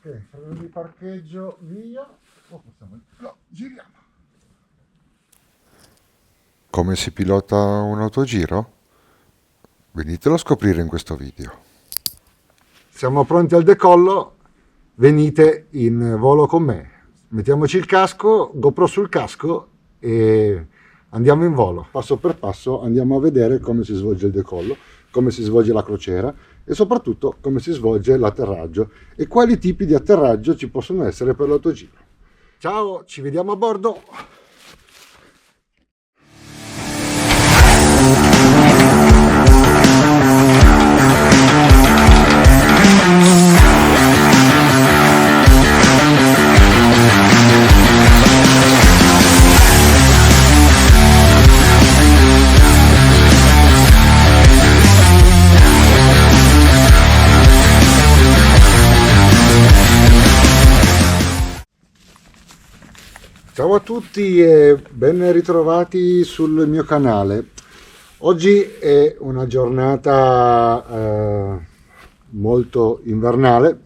Ok, freno di parcheggio via. No, giriamo. Come si pilota un autogiro? Venitelo a scoprire in questo video. Siamo pronti al decollo, venite in volo con me. Mettiamoci il casco, GoPro sul casco e andiamo in volo. Passo per passo andiamo a vedere come si svolge il decollo, come si svolge la crociera e soprattutto come si svolge l'atterraggio e quali tipi di atterraggio ci possono essere per l'autogiro. Ciao, ci vediamo a bordo! Ciao a tutti e ben ritrovati sul mio canale. Oggi è una giornata molto invernale,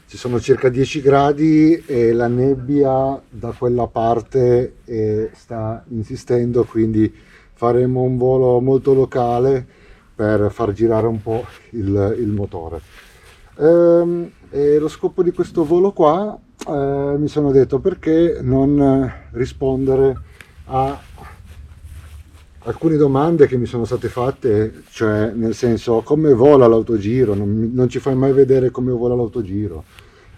ci sono circa 10 gradi e la nebbia da quella parte sta insistendo, quindi faremo un volo molto locale per far girare un po' il motore. E lo scopo di questo volo qua, mi sono detto perché non rispondere a alcune domande che mi sono state fatte, cioè nel senso come vola l'autogiro, non ci fai mai vedere come vola l'autogiro,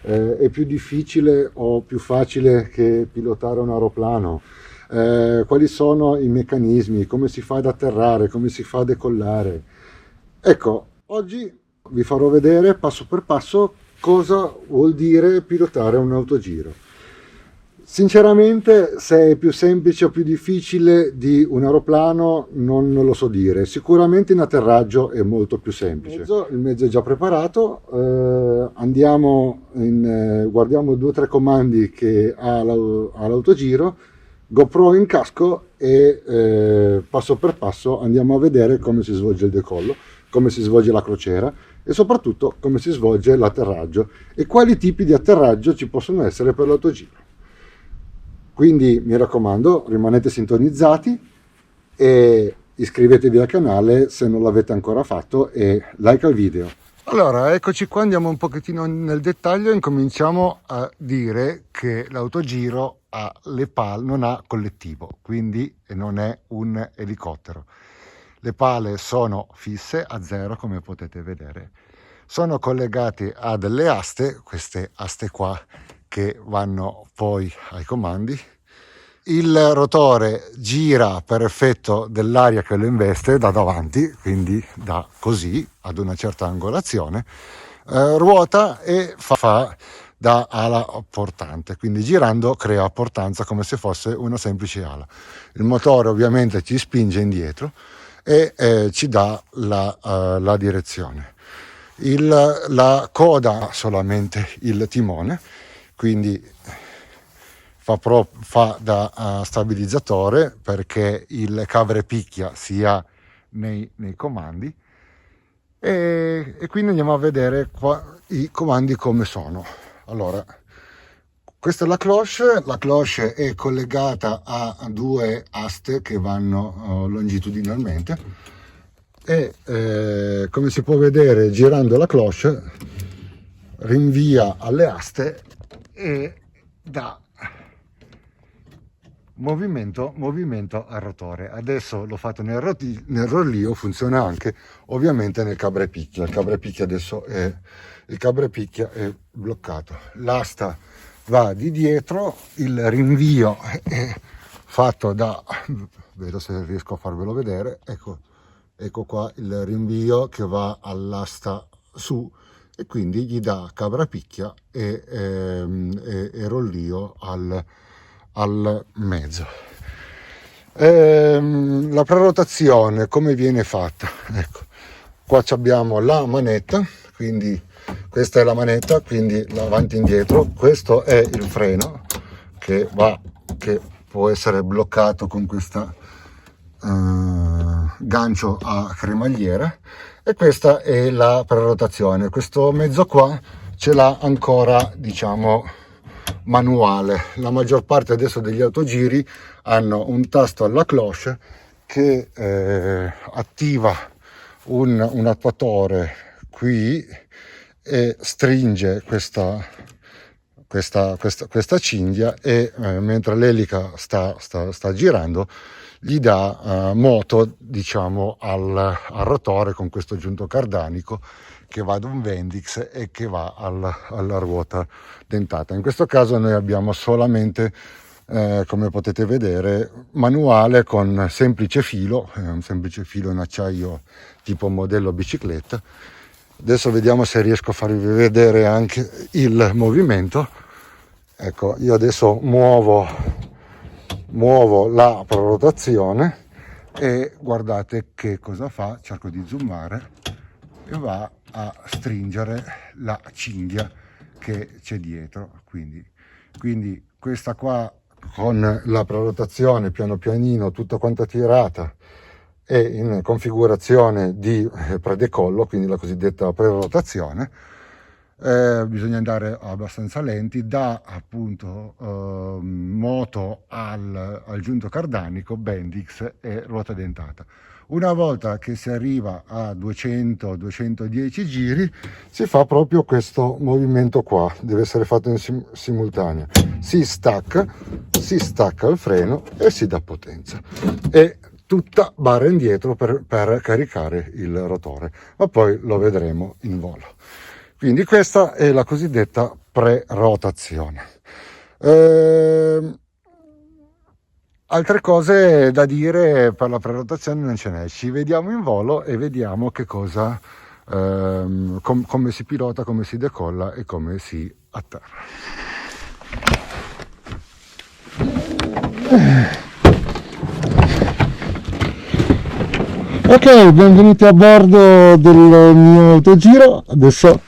è più difficile o più facile che pilotare un aeroplano, quali sono i meccanismi, come si fa ad atterrare, come si fa a decollare. Ecco, oggi vi farò vedere passo per passo cosa vuol dire pilotare un autogiro. Sinceramente, se è più semplice o più difficile di un aeroplano non lo so dire. Sicuramente in atterraggio è molto più semplice. Il mezzo è già preparato, guardiamo 2 o 3 comandi che ha l'autogiro, GoPro in casco e passo per passo andiamo a vedere come si svolge il decollo, come si svolge la crociera e soprattutto come si svolge l'atterraggio e quali tipi di atterraggio ci possono essere per l'autogiro. Quindi mi raccomando, rimanete sintonizzati e iscrivetevi al canale se non l'avete ancora fatto e like al video. Allora, eccoci qua, andiamo un pochettino nel dettaglio e incominciamo a dire che l'autogiro ha le pale, non ha collettivo, quindi non è un elicottero. Le pale sono fisse a 0, come potete vedere. Sono collegate a delle aste, queste aste qua, che vanno poi ai comandi. Il rotore gira per effetto dell'aria che lo investe da davanti, quindi da così, ad una certa angolazione, ruota e fa da ala portante, quindi girando crea portanza come se fosse una semplice ala. Il motore ovviamente ci spinge indietro e ci dà la direzione. La coda ha solamente il timone, quindi fa da stabilizzatore perché il cavrepicchia sia nei comandi e quindi andiamo a vedere qua i comandi come sono. Allora, questa è la cloche è collegata a 2 aste che vanno longitudinalmente e come si può vedere girando la cloche rinvia alle aste e dà movimento al rotore. Adesso l'ho fatto nel rollio, funziona anche ovviamente nel cavrepicchia. Il cavrepicchia è bloccato, l'asta va di dietro, il rinvio è fatto vedo se riesco a farvelo vedere, ecco qua il rinvio che va all'asta su e quindi gli dà cavrapicchia e rollio al mezzo. La prerotazione come viene fatta? Ecco, qua abbiamo la manetta, quindi questa è la manetta, quindi l'avanti e indietro. Questo è il freno che può essere bloccato con questa gancio a cremagliera e questa è la prerotazione. Questo mezzo qua ce l'ha ancora, diciamo, manuale. La maggior parte adesso degli autogiri hanno un tasto alla cloche che attiva un attuatore qui e stringe questa cinghia e mentre l'elica sta girando gli dà moto, diciamo, al rotore con questo giunto cardanico che va ad un Bendix e che va alla ruota dentata. In questo caso noi abbiamo solamente, come potete vedere, manuale con semplice filo, un semplice filo in acciaio tipo modello bicicletta. Adesso vediamo se riesco a farvi vedere anche il movimento. Ecco, io adesso muovo la prorotazione e guardate che cosa fa. Cerco di zoomare e va a stringere la cinghia che c'è dietro, quindi questa qua con la prorotazione piano pianino tutta quanta tirata e in configurazione di predecollo, quindi la cosiddetta prerotazione. Bisogna andare abbastanza lenti, dà appunto moto al giunto cardanico, Bendix e ruota dentata. Una volta che si arriva a 200-210 giri si fa proprio questo movimento qua, deve essere fatto in simultanea, si stacca il freno e si dà potenza, e tutta barra indietro per caricare il rotore, ma poi lo vedremo in volo. Quindi questa è la cosiddetta pre-rotazione. Altre cose da dire per la pre-rotazione non ce n'è. Ci vediamo in volo e vediamo che cosa, come si pilota, come si decolla e come si atterra. Ok, benvenuti a bordo del mio autogiro. Adesso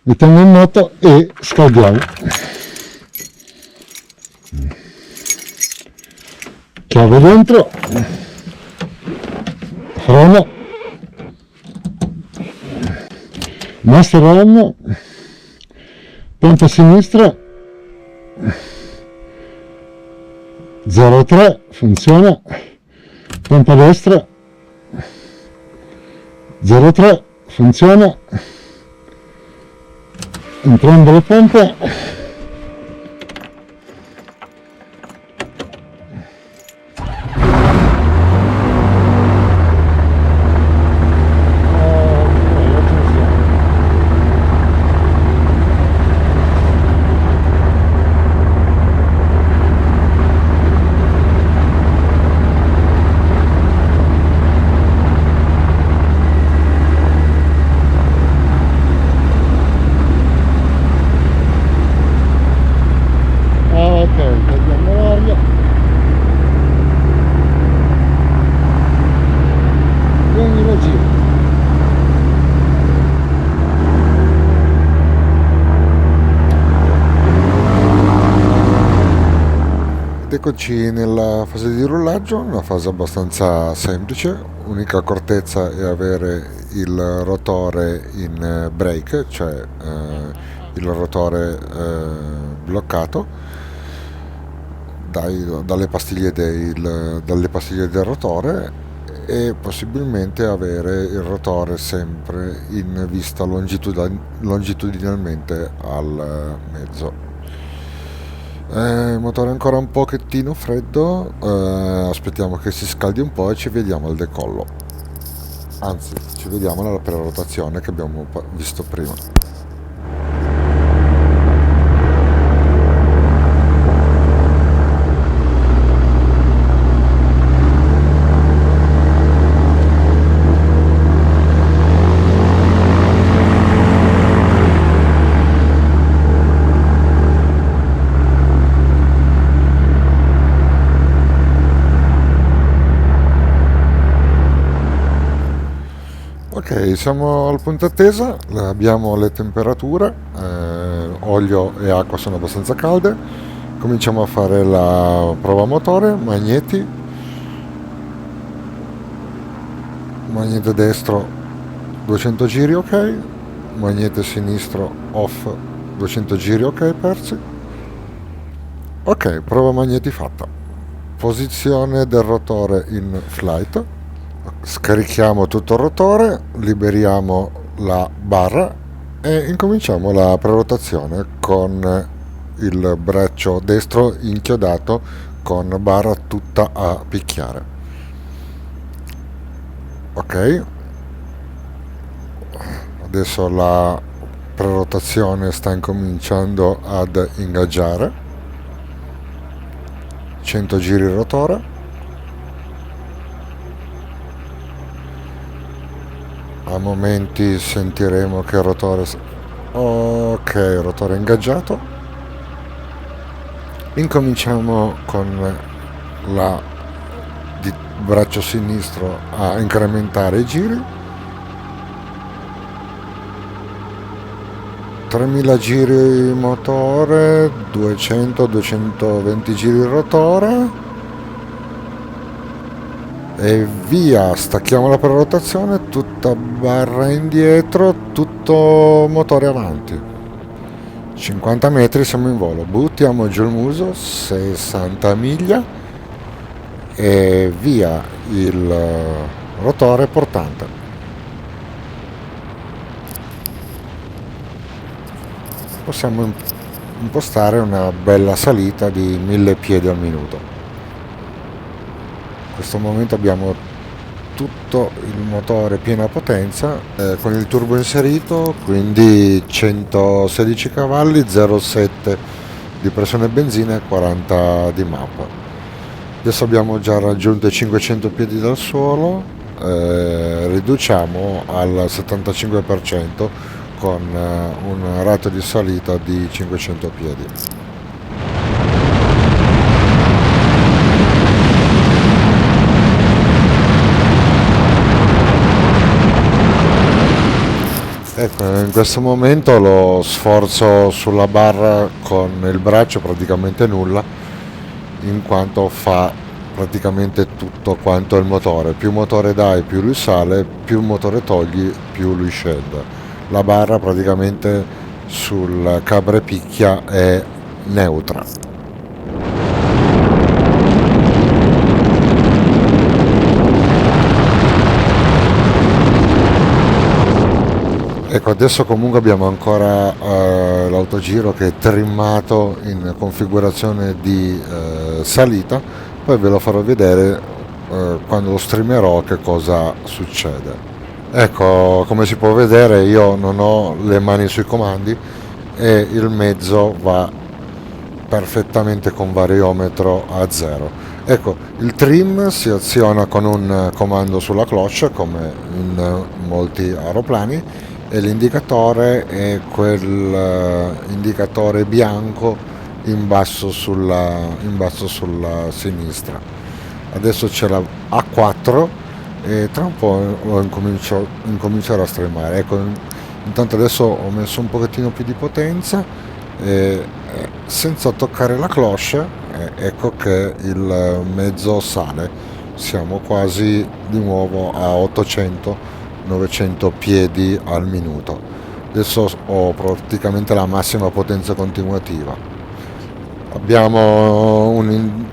mettiamo in moto e scaldiamo. Chiave dentro, freno, master on, pompa sinistra, 0,3 funziona, pompa destra, 0,3 funziona, entrambe le pompe. Eccoci nella fase di rullaggio, una fase abbastanza semplice. Unica accortezza è avere il rotore in brake, cioè il rotore bloccato dalle pastiglie del rotore, e possibilmente avere il rotore sempre in vista longitudinalmente al mezzo. Il motore è ancora un pochettino freddo, aspettiamo che si scaldi un po' e ci vediamo al decollo, anzi ci vediamo nella prerotazione che abbiamo visto prima. Ok, siamo al punto attesa, abbiamo le temperature, olio e acqua sono abbastanza calde, cominciamo a fare la prova motore, magnete destro 200 giri ok, magnete sinistro off 200 giri, ok, persi. Ok, prova magneti fatta. Posizione del rotore in flight. Scarichiamo tutto il rotore, liberiamo la barra e incominciamo la prerotazione con il braccio destro inchiodato con barra tutta a picchiare. Ok, adesso la prerotazione sta incominciando ad ingaggiare. 100 giri il rotore. A momenti sentiremo che il rotore... Ok, il rotore è ingaggiato. Incominciamo con la di braccio sinistro a incrementare i giri. 3000 giri motore, 200-220 giri il rotore e via, stacchiamo la prerotazione, tutta barra indietro, tutto motore avanti. 50 metri siamo in volo, buttiamo giù il muso, 60 miglia e via il rotore portante. Possiamo impostare una bella salita di 1000 piedi al minuto. In questo momento abbiamo tutto il motore piena potenza con il turbo inserito, quindi 116 cavalli, 0,7 di pressione benzina e 40 di mappa. Adesso abbiamo già raggiunto i 500 piedi dal suolo, riduciamo al 75% con un ratio di salita di 500 piedi. Ecco, in questo momento lo sforzo sulla barra con il braccio è praticamente nulla, in quanto fa praticamente tutto quanto il motore. Più motore dai, più lui sale, più motore togli, più lui scende. La barra praticamente sul cabrepicchia è neutra. Ecco, adesso comunque abbiamo ancora l'autogiro che è trimmato in configurazione di salita, poi ve lo farò vedere quando lo streamerò che cosa succede. Ecco, come si può vedere io non ho le mani sui comandi e il mezzo va perfettamente con variometro a 0. Ecco, il trim si aziona con un comando sulla cloche come in molti aeroplani e l'indicatore è quel indicatore bianco in basso sulla sinistra. Adesso c'è la A4 e tra un po' incomincerò a streamare. Ecco, intanto adesso ho messo un pochettino più di potenza e senza toccare la cloche ecco che il mezzo sale, siamo quasi di nuovo a 800-900 piedi al minuto. Adesso ho praticamente la massima potenza continuativa. Abbiamo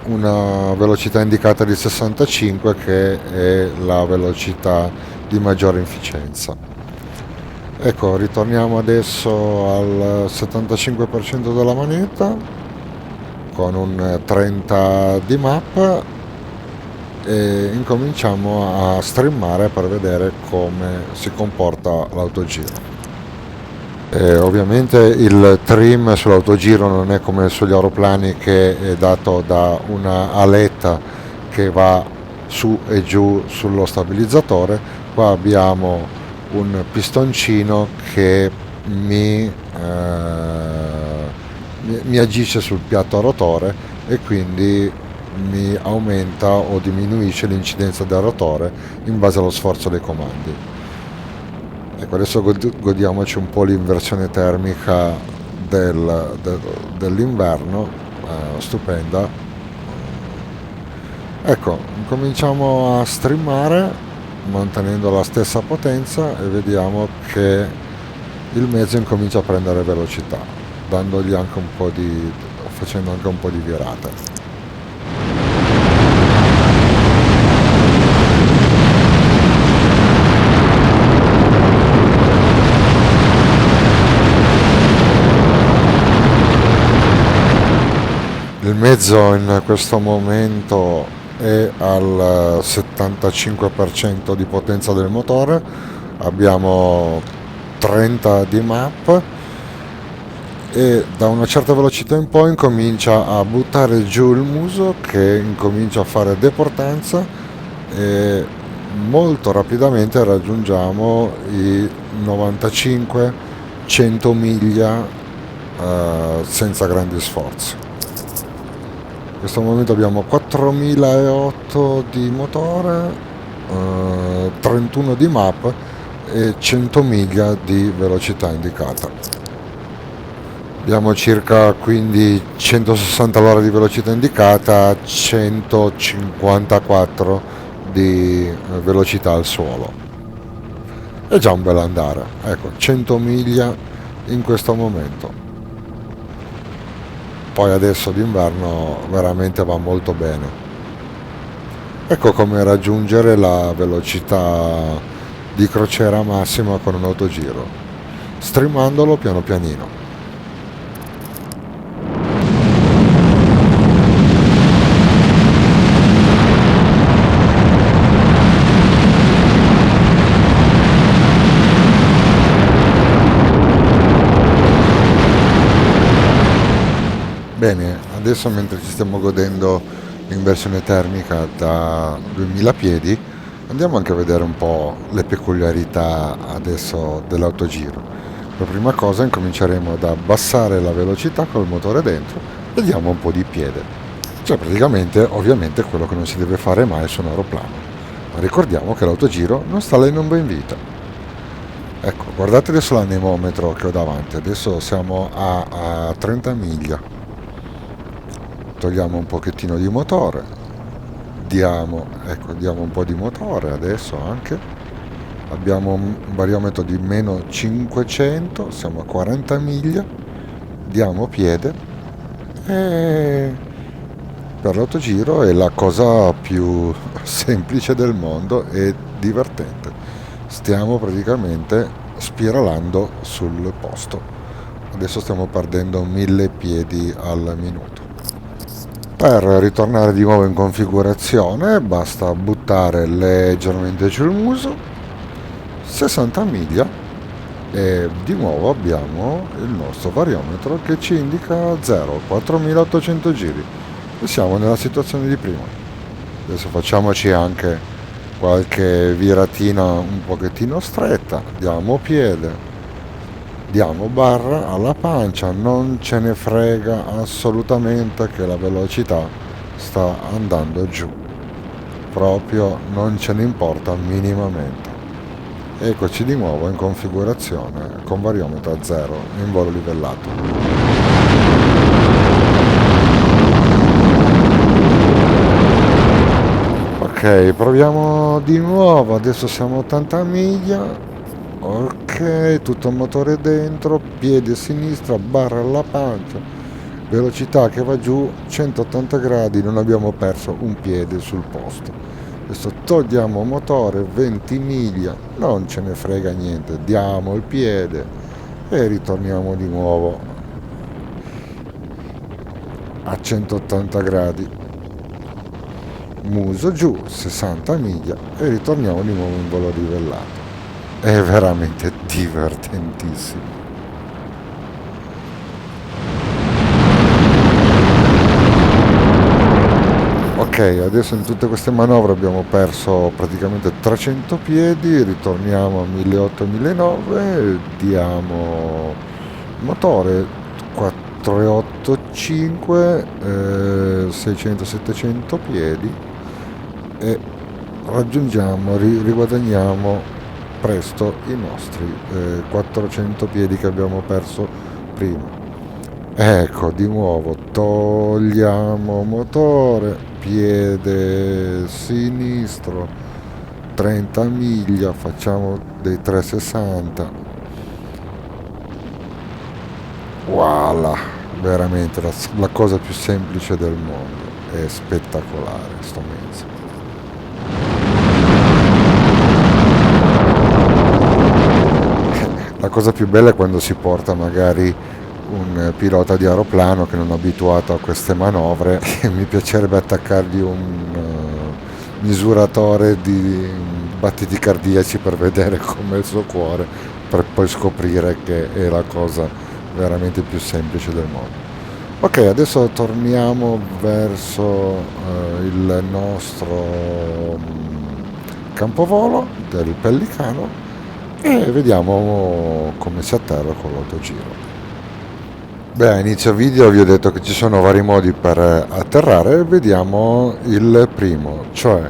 una velocità indicata di 65 che è la velocità di maggiore efficienza. Ecco, ritorniamo adesso al 75% della manetta con un 30 di mappa e incominciamo a streamare per vedere come si comporta l'autogiro. Ovviamente il trim sull'autogiro non è come sugli aeroplani che è dato da una aletta che va su e giù sullo stabilizzatore. Qua abbiamo un pistoncino che mi agisce sul piatto a rotore e quindi mi aumenta o diminuisce l'incidenza del rotore in base allo sforzo dei comandi. Ecco, adesso godiamoci un po' l'inversione termica dell'inverno, stupenda. Ecco, cominciamo a streamare mantenendo la stessa potenza e vediamo che il mezzo incomincia a prendere velocità. dandogli anche un po' di, facendo anche un po' di virate. Il mezzo in questo momento è al 75% di potenza del motore, abbiamo 30 di map e da una certa velocità in poi incomincia a buttare giù il muso che incomincia a fare deportanza e molto rapidamente raggiungiamo i 95-100 miglia senza grandi sforzi. In questo momento abbiamo 4008 di motore, 31 di map e 100 miglia di velocità indicata. Abbiamo circa quindi 160 all'ora di velocità indicata, 154 di velocità al suolo. È già un bel andare, ecco, 100 miglia in questo momento. Poi adesso d'inverno veramente va molto bene. Ecco come raggiungere la velocità di crociera massima con un autogiro, streamandolo piano pianino. Bene, adesso mentre ci stiamo godendo in versione termica da 2000 piedi, andiamo anche a vedere un po' le peculiarità adesso dell'autogiro. Per prima cosa incominceremo ad abbassare la velocità col motore dentro e diamo un po' di piede. Cioè praticamente, ovviamente, quello che non si deve fare mai su un aeroplano. Ma ricordiamo che l'autogiro non sta lì non ben vita. Ecco, guardate adesso l'anemometro che ho davanti, adesso siamo a 30 miglia. Togliamo un pochettino di motore, diamo un po' di motore adesso anche, abbiamo un variometro di meno 500, siamo a 40 miglia, diamo piede e per l'autogiro è la cosa più semplice del mondo e divertente, stiamo praticamente spiralando sul posto, adesso stiamo perdendo 1000 piedi al minuto. Per ritornare di nuovo in configurazione basta buttare leggermente giù il muso, 60 miglia e di nuovo abbiamo il nostro variometro che ci indica 0, 4800 giri e siamo nella situazione di prima. Adesso facciamoci anche qualche viratina un pochettino stretta, diamo piede, diamo barra alla pancia, non ce ne frega assolutamente che la velocità sta andando giù, proprio non ce ne importa minimamente. Eccoci di nuovo in configurazione con variometro a 0 in volo livellato. Ok, proviamo di nuovo, adesso siamo a 80 miglia. Ok, tutto il motore dentro, piede sinistra, barra alla pancia, velocità che va giù, 180 gradi, non abbiamo perso un piede sul posto. Adesso togliamo motore, 20 miglia, non ce ne frega niente, diamo il piede e ritorniamo di nuovo a 180 gradi. Muso giù, 60 miglia e ritorniamo di nuovo in volo livellato. È veramente divertentissimo. Ok, adesso in tutte queste manovre abbiamo perso praticamente 300 piedi, ritorniamo a 1800-1900, diamo motore 485, 600-700 piedi e raggiungiamo, riguadagniamo presto i nostri 400 piedi che abbiamo perso prima. Ecco, di nuovo togliamo motore, piede sinistro, 30 miglia, facciamo dei 360 Voilà, veramente la cosa più semplice del mondo. È spettacolare sto mezzo. La cosa più bella è quando si porta magari un pilota di aeroplano che non è abituato a queste manovre e mi piacerebbe attaccargli un misuratore di battiti cardiaci per vedere com'è il suo cuore, per poi scoprire che è la cosa veramente più semplice del mondo. Ok, adesso torniamo verso il nostro campovolo del Pellicano e vediamo come si atterra con l'autogiro. Beh, a inizio video vi ho detto che ci sono vari modi per atterrare, vediamo il primo, cioè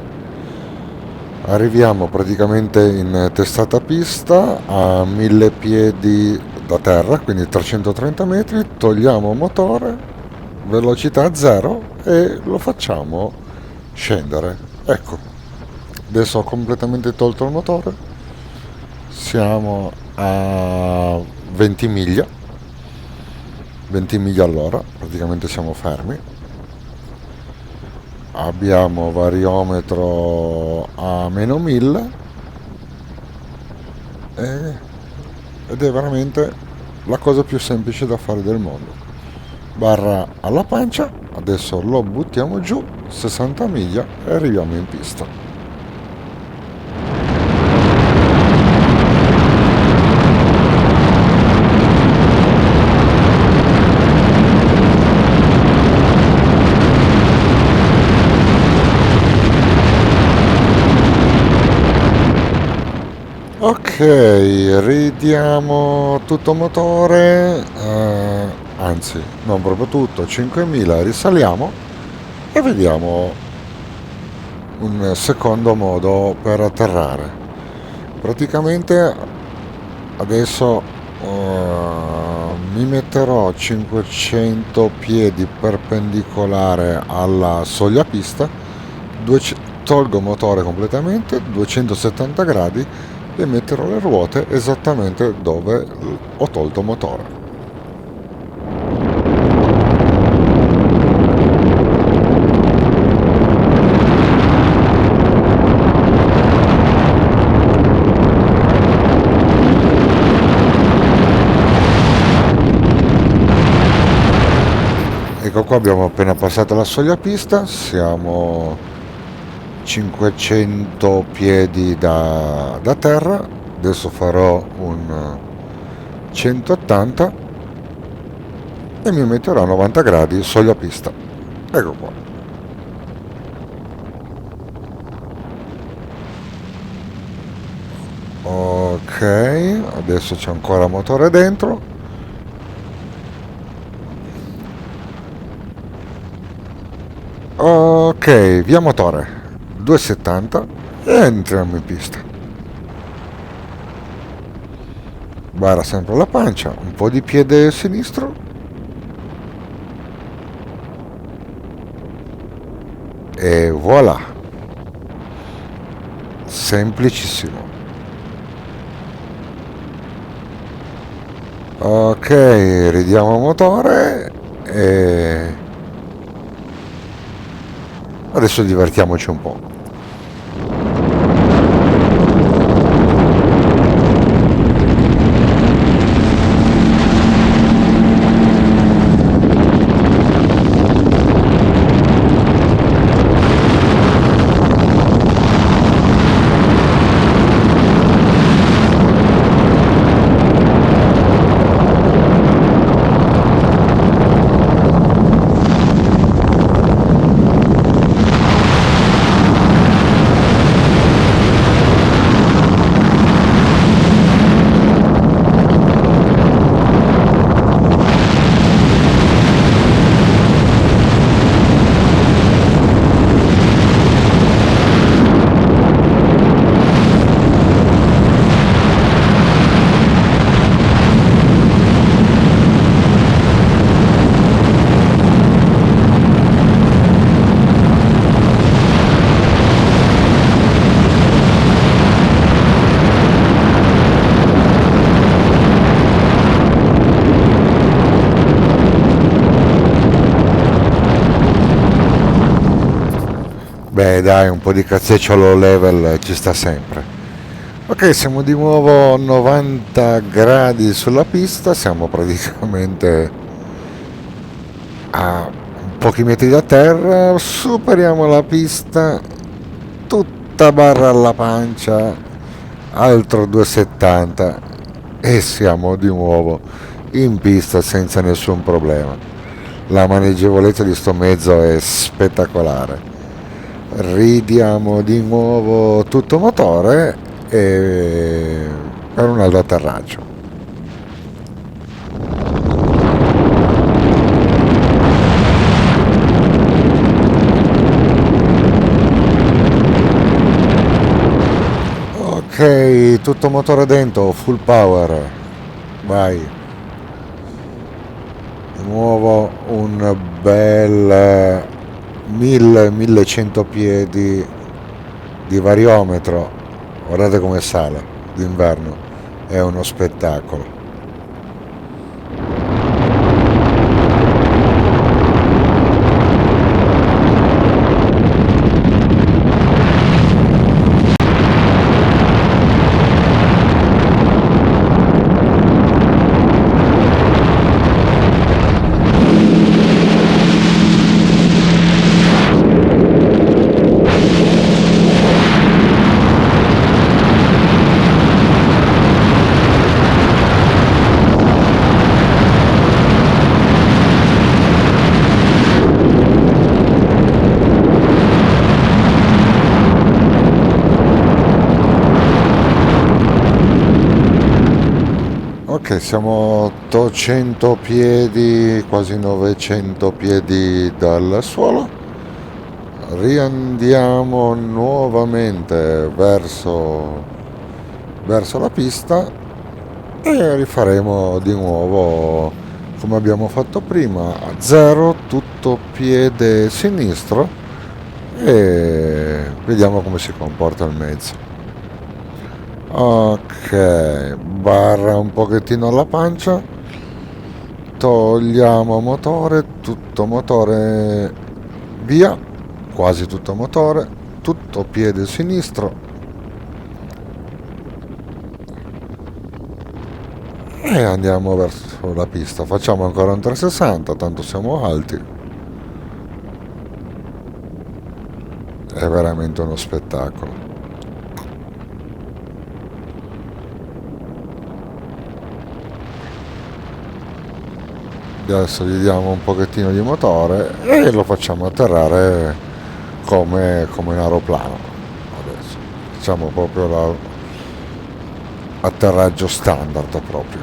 arriviamo praticamente in testata pista a 1000 piedi da terra, quindi 330 metri, togliamo motore, velocità zero e lo facciamo scendere. Ecco, adesso ho completamente tolto il motore, siamo a 20 miglia all'ora, praticamente siamo fermi. Abbiamo variometro a meno 1000 ed è veramente la cosa più semplice da fare del mondo. Barra alla pancia, adesso lo buttiamo giù, 60 miglia e arriviamo in pista. Ok, ridiamo tutto motore, anzi non proprio tutto, 5000, risaliamo e vediamo un secondo modo per atterrare. Praticamente adesso mi metterò 500 piedi perpendicolare alla soglia pista, tolgo motore completamente, 270 gradi e metterò le ruote esattamente dove ho tolto motore. Ecco qua, abbiamo appena passato la soglia pista, siamo 500 piedi da terra, adesso farò un 180 e mi metterò a 90 gradi soglia pista. Ecco qua. Ok, adesso c'è ancora motore dentro. Ok, via motore, 270 e entriamo in pista. Bara sempre alla pancia, un po' di piede sinistro e voilà, semplicissimo. Ok, ridiamo motore e adesso divertiamoci un po'. Beh dai, un po' di cazzeggio low level ci sta sempre. Ok, siamo di nuovo a 90 gradi sulla pista, siamo praticamente a pochi metri da terra, superiamo la pista, tutta barra alla pancia, altro 270 e siamo di nuovo in pista senza nessun problema. La maneggevolezza di sto mezzo è spettacolare. Ridiamo di nuovo tutto motore e per un altro atterraggio. Ok, tutto motore dentro, full power, vai. Di nuovo un bel 1000-1100 piedi di variometro, guardate come sale d'inverno, è uno spettacolo. Ok, siamo 800 piedi, quasi 900 piedi dal suolo. Riandiamo nuovamente verso la pista e rifaremo di nuovo come abbiamo fatto prima, a zero, tutto piede sinistro e vediamo come si comporta il mezzo. Ok, barra un pochettino alla pancia, togliamo motore, tutto motore via, quasi tutto motore, tutto piede sinistro e andiamo verso la pista. Facciamo ancora un 360, tanto siamo alti. È veramente uno spettacolo. Adesso gli diamo un pochettino di motore e lo facciamo atterrare come un aeroplano. Adesso facciamo proprio l'atterraggio standard proprio.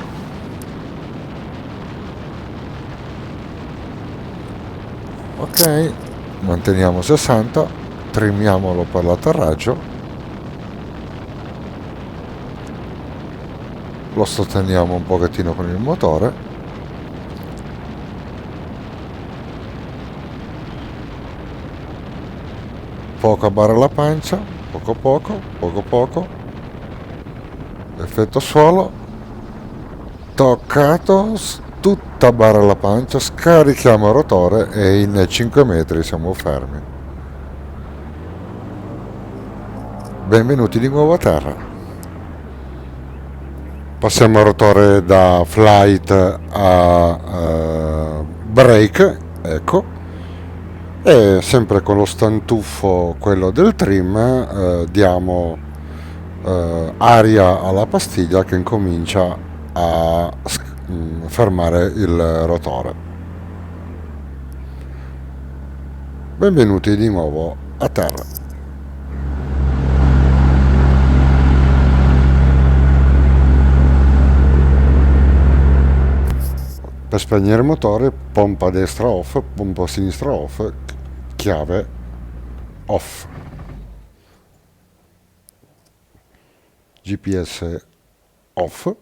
Ok, manteniamo 60, trimmiamolo per l'atterraggio, lo sosteniamo un pochettino con il motore. Poco a barra la pancia, poco, effetto suolo, toccato, tutta barra la pancia, scarichiamo il rotore e in 5 metri siamo fermi. Benvenuti di nuovo a terra. Passiamo il rotore da flight a brake, ecco. E sempre con lo stantuffo, quello del trim, diamo aria alla pastiglia che incomincia a fermare il rotore. Benvenuti di nuovo a terra. Per spegnere il motore, pompa destra off, pompa sinistra off, chiave off, GPS off,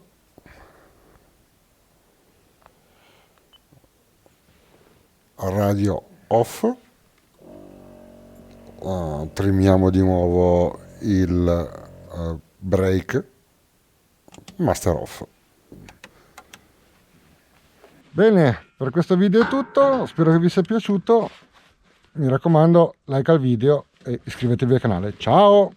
radio off, trimmiamo di nuovo il brake, master off. Bene, per questo video è tutto, spero che vi sia piaciuto, mi raccomando like al video e iscrivetevi al canale. Ciao!